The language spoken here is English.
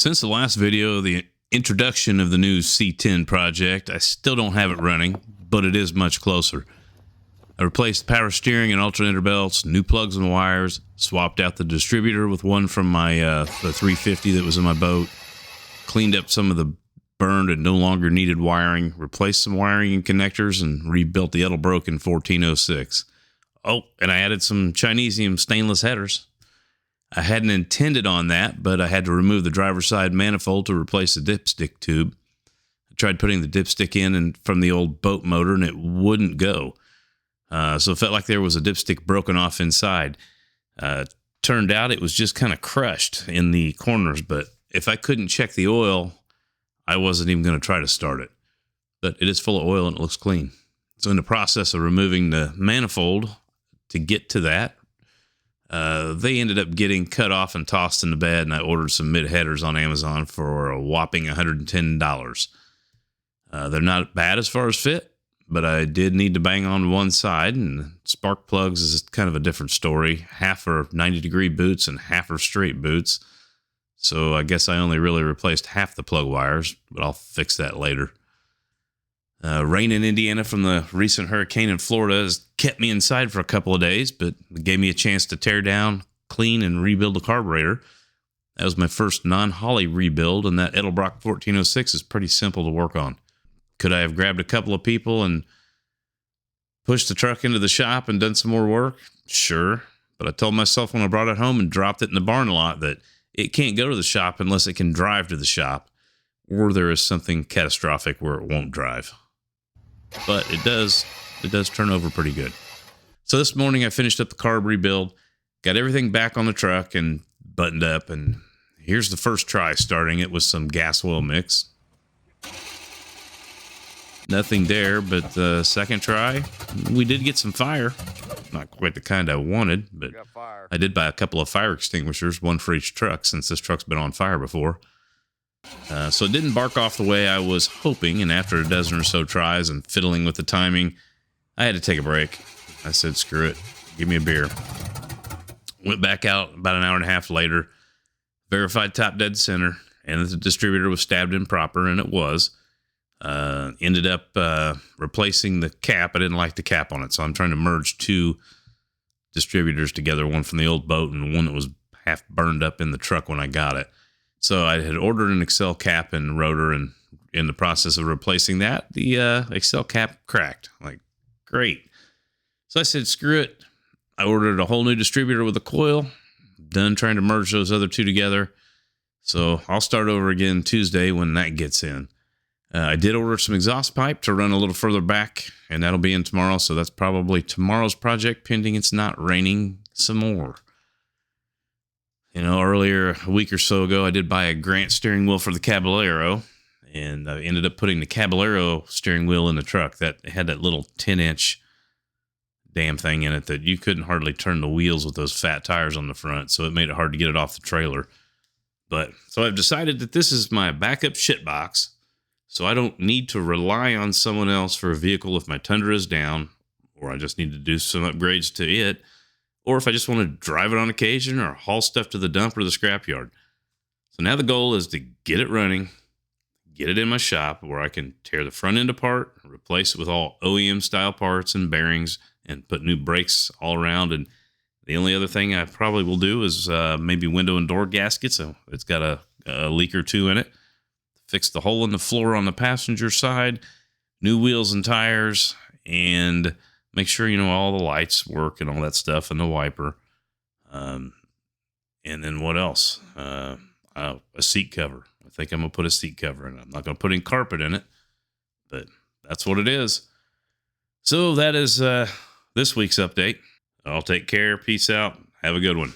Since the last video, the introduction of the new C10 Project, I still don't have it running, but it is much closer. I replaced power steering and alternator belts, new plugs and wires, swapped out the distributor with one from my the 350 that was in my boat, cleaned up some of the burned and no longer needed wiring, replaced some wiring and connectors, and rebuilt the Edelbroken 1406. Oh, and I added some Chinesium stainless headers. I hadn't intended on that, but I had to remove the driver's side manifold to replace the dipstick tube. I tried putting the dipstick in and from the old boat motor, and it wouldn't go. So it felt like there was a dipstick broken off inside. Turned out it was just kind of crushed in the corners, but if I couldn't check the oil, I wasn't even going to try to start it. But it is full of oil and it looks clean. So in the process of removing the manifold to get to that, they ended up getting cut off and tossed in the bed, and I ordered some mid-headers on Amazon for a whopping $110. They're not bad as far as fit, but I did need to bang on one side, and spark plugs is kind of a different story. Half are 90-degree boots and half are straight boots. So I guess I only really replaced half the plug wires, but I'll fix that later. Rain in Indiana from the recent hurricane in Florida has kept me inside for a couple of days, but it gave me a chance to tear down, clean, and rebuild the carburetor. That was my first non-Holley rebuild, and that Edelbrock 1406 is pretty simple to work on. Could I have grabbed a couple of people and pushed the truck into the shop and done some more work? Sure, but I told myself when I brought it home and dropped it in the barn lot that it can't go to the shop unless it can drive to the shop, or there is something catastrophic where it won't drive. But it does turn over pretty good. So this morning I finished up the carb rebuild, got everything back on the truck and buttoned up, and here's the first try starting it with some gas oil mix. Nothing there, but the second try, we did get some fire. Not quite the kind I wanted, but I did buy a couple of fire extinguishers, one for each truck, since this truck's been on fire before. So it didn't bark off the way I was hoping, and after a dozen or so tries and fiddling with the timing, I had to take a break. I said, screw it, give me a beer. Went back out about an hour and a half later, verified top dead center, and the distributor was stabbed in proper, and it was. Ended up replacing the cap. I didn't like the cap on it, so I'm trying to merge two distributors together, one from the old boat and one that was half burned up in the truck when I got it. So I had ordered an Excel cap and rotor, and in the process of replacing that, the Excel cap cracked. Like, great. So I said, screw it. I ordered a whole new distributor with a coil. Done trying to merge those other two together. So I'll start over again Tuesday when that gets in. I did order some exhaust pipe to run a little further back, and that'll be in tomorrow. So that's probably tomorrow's project, pending it's not raining some more. You know, earlier, a week or so ago, I did buy a Grant steering wheel for the Caballero, and I ended up putting the Caballero steering wheel in the truck. That had that little 10-inch damn thing in it that you couldn't hardly turn the wheels with those fat tires on the front, so it made it hard to get it off the trailer. But so I've decided that this is my backup shit box, so I don't need to rely on someone else for a vehicle if my Tundra is down, or I just need to do some upgrades to it, or if I just want to drive it on occasion or haul stuff to the dump or the scrapyard. So now the goal is to get it running, get it in my shop where I can tear the front end apart, replace it with all OEM style parts and bearings, and put new brakes all around. And the only other thing I probably will do is maybe window and door gaskets. So it's got a leak or two in it. Fix the hole in the floor on the passenger side, new wheels and tires, and make sure, you know, all the lights work and all that stuff, and the wiper. And then what else? A seat cover. I think I'm going to put a seat cover in it. I'm not going to put any carpet in it, but that's what it is. So that is this week's update. I'll take care. Peace out. Have a good one.